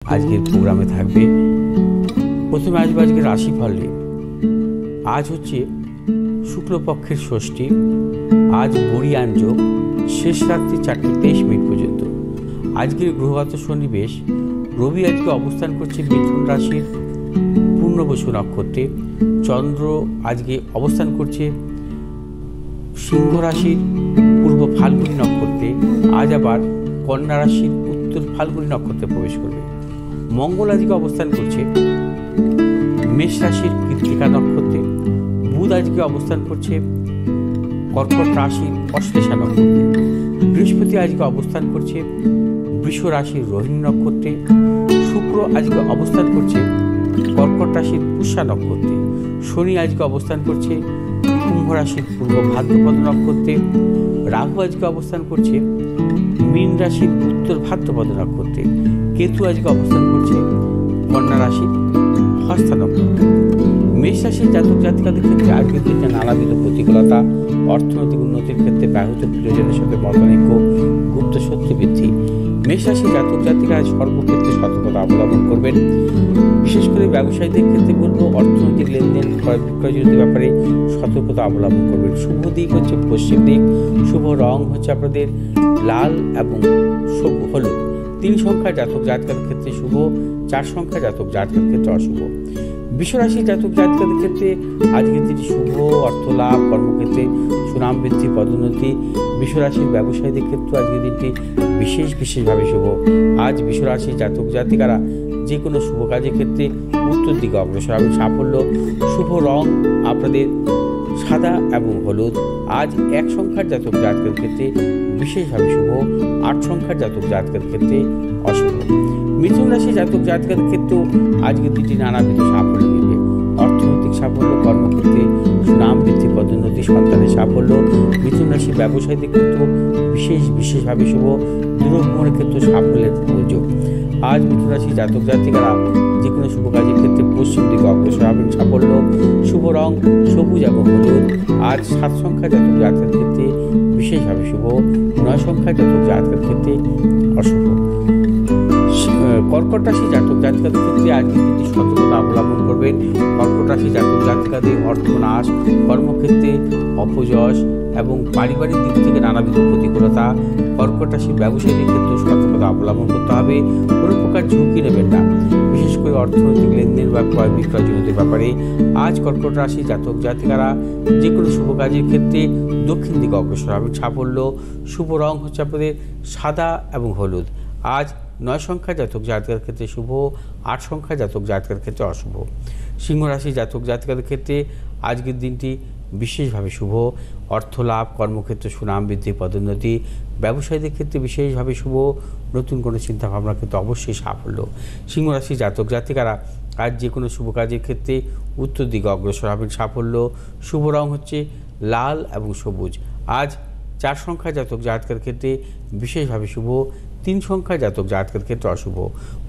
আজকের প্রোগ্রামে থাকবে। প্রথমে আসবে আজকে রাশিফল নিয়ে। আজ হচ্ছে শুক্লপক্ষের ষষ্ঠী। আজ বরিয়ান যোগ, শেষ রাত্রি 4:23 পর্যন্ত। আজকের গ্রহগত সন্নিবেশ, রবি আজকে অবস্থান করছে মিথুন রাশির পূর্ণবসু নক্ষত্রে। চন্দ্র আজকে অবস্থান করছে সিংহ রাশির পূর্ব ফাল্গুনী নক্ষত্রে। আজ আবার কন্যা রাশির উত্তর ফাল্গুনী নক্ষত্রে প্রবেশ করবে। মঙ্গল আজকে অবস্থান করছে মেষ রাশির কৃত্তিকা নক্ষত্রে। বুধ আজকে অবস্থান করছে কর্কট রাশির অশ্লেষা নক্ষত্রে। বৃহস্পতি আজকে অবস্থান করছে বৃষ রাশির রোহিণী নক্ষত্রে। শুক্র আজকে অবস্থান করছে কর্কট রাশির পুষ্যা নক্ষত্রে। শনি আজকে অবস্থান করছে কুম্ভ রাশির পূর্ব ভাদ্রপদ নক্ষত্রে। রাহু আজকে অবস্থান করছে মীন রাশির উত্তর ভাদ্রপদ নক্ষত্রে। কেতু আজকে অবস্থান করছে কন্যা রাশির হস্তা নক্ষত্রে। মেষ রাশির জাতক জাতিকাদের ক্ষেত্রে আজকের দিনটা নানাবিধ প্রতিকূলতা, অর্থনৈতিক উন্নতির ক্ষেত্রে ব্যাহত প্রিয়জনের সাথে মতানৈক্য, গুপ্ত শত্রু বৃদ্ধি। মেষ রাশির জাতক জাতিকা সর্বক্ষেত্রে সতর্কতা অবলম্বন করবেন। বিশেষ করে ব্যবসায়ীদের ক্ষেত্রে বলবো, অর্থনৈতিক লেনদেন ক্রয় বিক্রয়জনিত ব্যাপারে সতর্কতা অবলম্বন করবেন। শুভ দিক হচ্ছে পশ্চিম দিক। শুভ রং হচ্ছে আপনাদের লাল এবং হলুদ। 3 সংখ্যা জাতক জাতিকাদের ক্ষেত্রে শুভ, 4 সংখ্যা জাতক জাতিকাদের ক্ষেত্রে অশুভ। বিশ্বরাশির জাতক জাতিকাদের ক্ষেত্রে আজকের দিনটি শুভ, অর্থ লাভ, কর্মক্ষেত্রে সুনাম বৃদ্ধি, পদোন্নতি। বিশ্বরাশির ব্যবসায়ীদের ক্ষেত্রে আজকের দিনটি বিশেষভাবে শুভ। আজ বিশ্বরাশির জাতক জাতিকারা যে কোনো শুভ কাজের ক্ষেত্রে উত্তর দিকে অগ্রসর হবে। সাফল্য। শুভ রং আপনাদের সাদা এবং হলুদ। আজ 1 সংখ্যার জাতক জাতকের ক্ষেত্রে বিশেষভাবে শুভ, 8 সংখ্যার জাতক জাতকের ক্ষেত্রে অশুভ। মিথুন রাশি জাতক জাতকের ক্ষেত্রেও আজকের দিনটি নানাবিধ সাফল্য দেবে। অর্থনৈতিক সাফল্য, কর্মক্ষেত্রে সুনাম বৃদ্ধি, পদোন্নতি, সন্তানের সাফল্য। মিথুন রাশি ব্যবসায়ীদের ক্ষেত্রেও বিশেষভাবে শুভ, দূরভ্রমণের ক্ষেত্রে সাফল্যের সুযোগ। আজ মিথুন রাশি জাতক জাতিকারা যে কোনো শুভ কাজের ক্ষেত্রে পশ্চিম দিকে অগ্রসর হবেন। সাফল্য। শুভ রং সবুজ এবং হলুদ। আজ 7 সংখ্যা জাতক জাতকের ক্ষেত্রে বিশেষভাবে শুভ, 9 সংখ্যা জাতক জাতকের ক্ষেত্রে অশুভ। কর্কট রাশি জাতক জাতিকাদের ক্ষেত্রে আজকের দিনটি সতর্কতা অবলম্বন করবেন। কর্কট রাশি জাতক জাতিকাদের অর্থনাশ, কর্মক্ষেত্রে অপযশ এবং পারিবারিক দিক থেকে নানাবিধ প্রতিকূলতা। কর্কট রাশির ব্যবসায়ীদের ক্ষেত্রে সতর্কতা অবলম্বন করতে হবে। কোনো প্রকার ঝুঁকি নেবেন না, বিশেষ করে অর্থনৈতিক লেনদেন বা ক্রয় বিক্রয়জনিত ব্যাপারে। আজ কর্কট রাশি জাতক জাতিকারা যে কোনো শুভ কাজের ক্ষেত্রে দক্ষিণ দিকে অগ্রসর হবেন। সাফল্য। শুভ রং হচ্ছে আপনাদের সাদা এবং হলুদ। আজ 9 সংখ্যা জাতক জাতকের ক্ষেত্রে শুভ, 8 সংখ্যা জাতক জাতকের ক্ষেত্রে অশুভ। সিংহ রাশি জাতক জাতিকাদের ক্ষেত্রে আজকের দিনটি বিশেষভাবে শুভ। অর্থ লাভ, কর্মক্ষেত্রে সুনাম বৃদ্ধি, পদোন্নতি। ব্যবসায়ীদের ক্ষেত্রে বিশেষভাবে শুভ, নতুন কোনো চিন্তাভাবনার ক্ষেত্রে অবশ্যই সাফল্য। সিংহ রাশি জাতক জাতিকারা আজ যে কোনো শুভ কাজের ক্ষেত্রে উত্তর দিকে অগ্রসর হবেন। সাফল্য। শুভ রং হচ্ছে লাল এবং সবুজ। আজ 4 সংখ্যা জাতক জাতকের ক্ষেত্রে বিশেষভাবে শুভ, 3 সংখ্যা জাতক জাতকের ক্ষেত্রে অশুভ।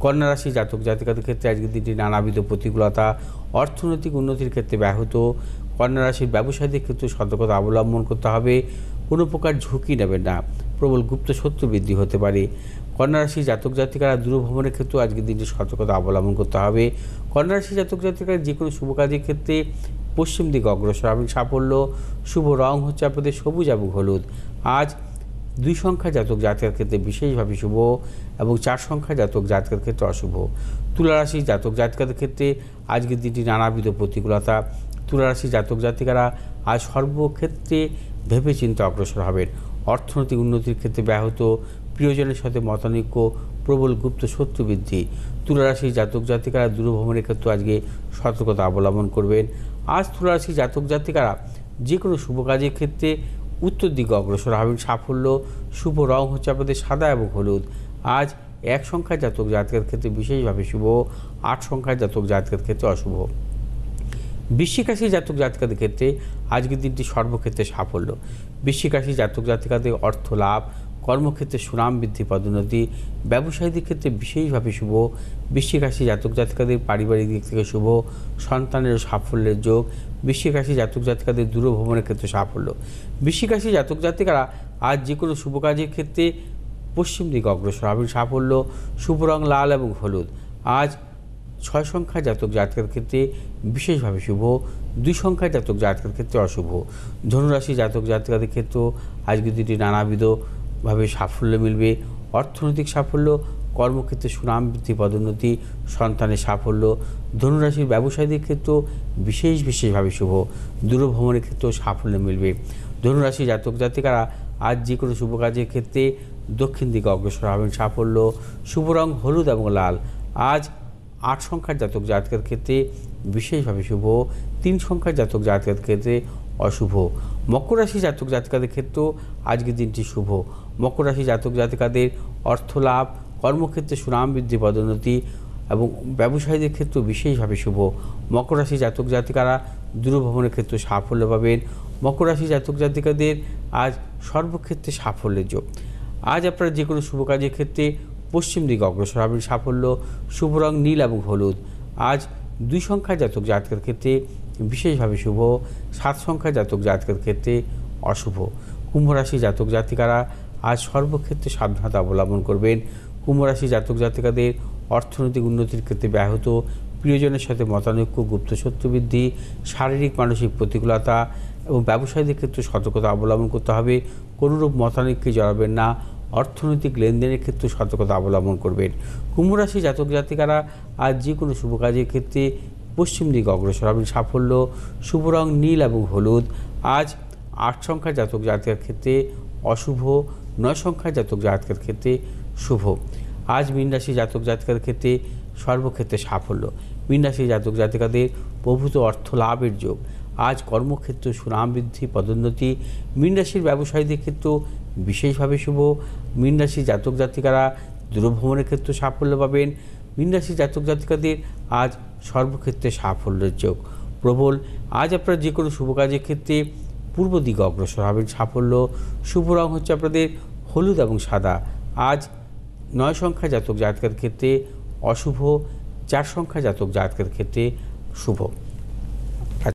কন্যা রাশি জাতক জাতিকাদের ক্ষেত্রে আজকের দিনটি নানাবিধ প্রতিকূলতা, অর্থনৈতিক উন্নতির ক্ষেত্রে ব্যাহত। কন্যা রাশির ব্যবসায়ীদের ক্ষেত্রে সতর্কতা অবলম্বন করতে হবে। কোনো প্রকার ঝুঁকি নেবেন না, প্রবল গুপ্ত শত্রু বৃদ্ধি হতে পারে। কন্যা রাশি জাতক জাতিকারা দূরভ্রমণের ক্ষেত্রেও আজকের দিনটি সতর্কতা অবলম্বন করতে হবে। কন্যা রাশি জাতক জাতিকারা যে কোনো শুভ কাজের ক্ষেত্রে পশ্চিম দিকে অগ্রসর হবেন। সাফল্য। শুভ রং হচ্ছে আপনাদের সবুজ এবং হলুদ। আজ 2 সংখ্যা জাতক জাতকের ক্ষেত্রে বিশেষভাবে শুভ এবং 4 সংখ্যা জাতক জাতকের ক্ষেত্রে অশুভ। তুলা রাশি জাতক জাতিকাদের ক্ষেত্রে আজকের দিনটি নানাবিধ প্রতিকূলতা। তুলা রাশি জাতক জাতিকারা আজ সর্বক্ষেত্রে ভেবে চিন্তে অগ্রসর হবেন। অর্থনৈতিক উন্নতির ক্ষেত্রে ব্যাহত, প্রিয়জনের সাথে মতানৈক্য, প্রবল গুপ্ত শত্রু বৃদ্ধি। তুলা রাশি জাতক জাতিকারা দূরভ্রমণের ক্ষেত্রে আজকে সতর্কতা অবলম্বন করবেন। আজ তুলা রাশি জাতক জাতিকারা যে কোনো শুভ কাজের ক্ষেত্রে উত্তর দিকে অগ্রসর হবেন। সাফল্য। শুভ রং হচ্ছে আপনাদের সাদা এবং হলুদ। আজ 1 সংখ্যা জাতক জাতকের ক্ষেত্রে বিশেষভাবে শুভ, 8 সংখ্যা জাতক জাতকের ক্ষেত্রে অশুভ। বৃশ্চিক রাশি জাতক জাতিকাদের ক্ষেত্রে আজকের দিনটি সর্বক্ষেত্রে সাফল্য। বৃশ্চিক রাশি জাতক জাতিকাদের অর্থ লাভ, কর্মক্ষেত্রে সুনাম বৃদ্ধি, পদোন্নতি। ব্যবসায়ীদের ক্ষেত্রে বিশেষভাবে শুভ। বৃশ্চিক রাশি জাতক জাতিকাদের পারিবারিক দিক থেকে শুভ, সন্তানের সাফল্যের যোগ। বৃশ্চিক রাশি জাতক জাতিকাদের দূরভ্রমণের ক্ষেত্রে সাফল্য। বৃশ্চিক রাশি জাতক জাতিকারা আজ যে কোনো শুভ কাজের ক্ষেত্রে পশ্চিম দিকে অগ্রসর হবেন। সাফল্য, শুভ রং লাল এবং হলুদ। আজ 6 সংখ্যার জাতক জাতিকার ক্ষেত্রে বিশেষভাবে শুভ, 2 সংখ্যার জাতক জাতিকার ক্ষেত্রে অশুভ। ধনুরাশি জাতক জাতিকাদের ক্ষেত্রেও আজকের দিনটি নানাবিধভাবে সাফল্য মিলবে। অর্থনৈতিক সাফল্য, কর্মক্ষেত্রে সুনাম বৃদ্ধি, পদোন্নতি, সন্তানের সাফল্য। ধনুরাশির ব্যবসায়ীদের ক্ষেত্রেও বিশেষভাবে শুভ, দূরভ্রমণের ক্ষেত্রেও সাফল্য মিলবে। ধনুরাশি জাতক জাতিকারা আজ যে কোনো শুভ কাজের ক্ষেত্রে দক্ষিণ দিকে অগ্রসর হবেন। সাফল্য, শুভ রং হলুদ এবং লাল। আজ 8 সংখ্যার জাতক জাতকের ক্ষেত্রে বিশেষভাবে শুভ, 3 সংখ্যার জাতক জাতকের ক্ষেত্রে অশুভ। মকর রাশি জাতক জাতিকাদের ক্ষেত্রেও আজকের দিনটি শুভ। মকর রাশি জাতক জাতিকাদের অর্থ লাভ, কর্মক্ষেত্রে সুনাম বৃদ্ধি, পদোন্নতি এবং ব্যবসায়ীদের ক্ষেত্রেও বিশেষভাবে শুভ। মকর রাশি জাতক জাতিকারা দূরভ্রমণের ক্ষেত্রে সাফল্য পাবেন। মকর রাশি জাতক জাতিকাদের আজ সর্বক্ষেত্রে সাফল্যের যোগ। আজ আপনারা যে কোনো শুভ কাজের ক্ষেত্রে পশ্চিম দিকে অগ্রসর হবেন। সাফল্য, শুভ রং নীল এবং হলুদ। আজ 2 সংখ্যার জাতক জাতকের ক্ষেত্রে বিশেষভাবে শুভ, 7 সংখ্যার জাতক জাতকের ক্ষেত্রে অশুভ। কুম্ভ রাশি জাতক জাতিকারা আজ সর্বক্ষেত্রে সাবধানতা অবলম্বন করবেন। কুম্ভ রাশি জাতক জাতিকাদের অর্থনৈতিক উন্নতির ক্ষেত্রে ব্যাহত, প্রিয়জনের সাথে মতানৈক্য, গুপ্ত শত্রু বৃদ্ধি, শারীরিক মানসিক প্রতিকূলতা এবং ব্যবসায়ীদের ক্ষেত্রে সতর্কতা অবলম্বন করতে হবে। কোনোরূপ মতানৈক্যে জড়াবেন না। অর্থনৈতিক লেনদেনের ক্ষেত্রে সতর্কতা অবলম্বন করবেন। কুম্ভ রাশি জাতক জাতিকারা আজ যে কোনো শুভ কাজের ক্ষেত্রে পশ্চিম দিকে অগ্রসর হবেন। সাফল্য, শুভ রং নীল এবং হলুদ। আজ 8 সংখ্যার জাতক জাতিকার ক্ষেত্রে অশুভ, 9 সংখ্যার জাতক জাতকের ক্ষেত্রে শুভ। আজ মীন রাশি জাতক জাতিকার ক্ষেত্রে সর্বক্ষেত্রে সাফল্য। মীন রাশি জাতক জাতিকাদের প্রভূত অর্থ লাভের যোগ। আজ কর্মক্ষেত্রে সুনাম বৃদ্ধি, পদোন্নতি। মীন রাশির ব্যবসায়ীদের ক্ষেত্রেও বিশেষভাবে শুভ। মীন রাশি জাতক জাতিকারা দূরভ্রমণের ক্ষেত্রে সাফল্য পাবেন। মীন রাশি জাতক জাতিকাদের আজ সর্বক্ষেত্রে সাফল্যের যোগ প্রবল। আজ আপনারা যে কোনো শুভ কাজের ক্ষেত্রে পূর্ব দিকে অগ্রসর হবেন। সাফল্য, শুভ রং হচ্ছে আপনাদের হলুদ এবং সাদা। আজ 9 সংখ্যা জাতক জাতকের ক্ষেত্রে অশুভ, 4 সংখ্যা জাতক জাতকের ক্ষেত্রে শুভ।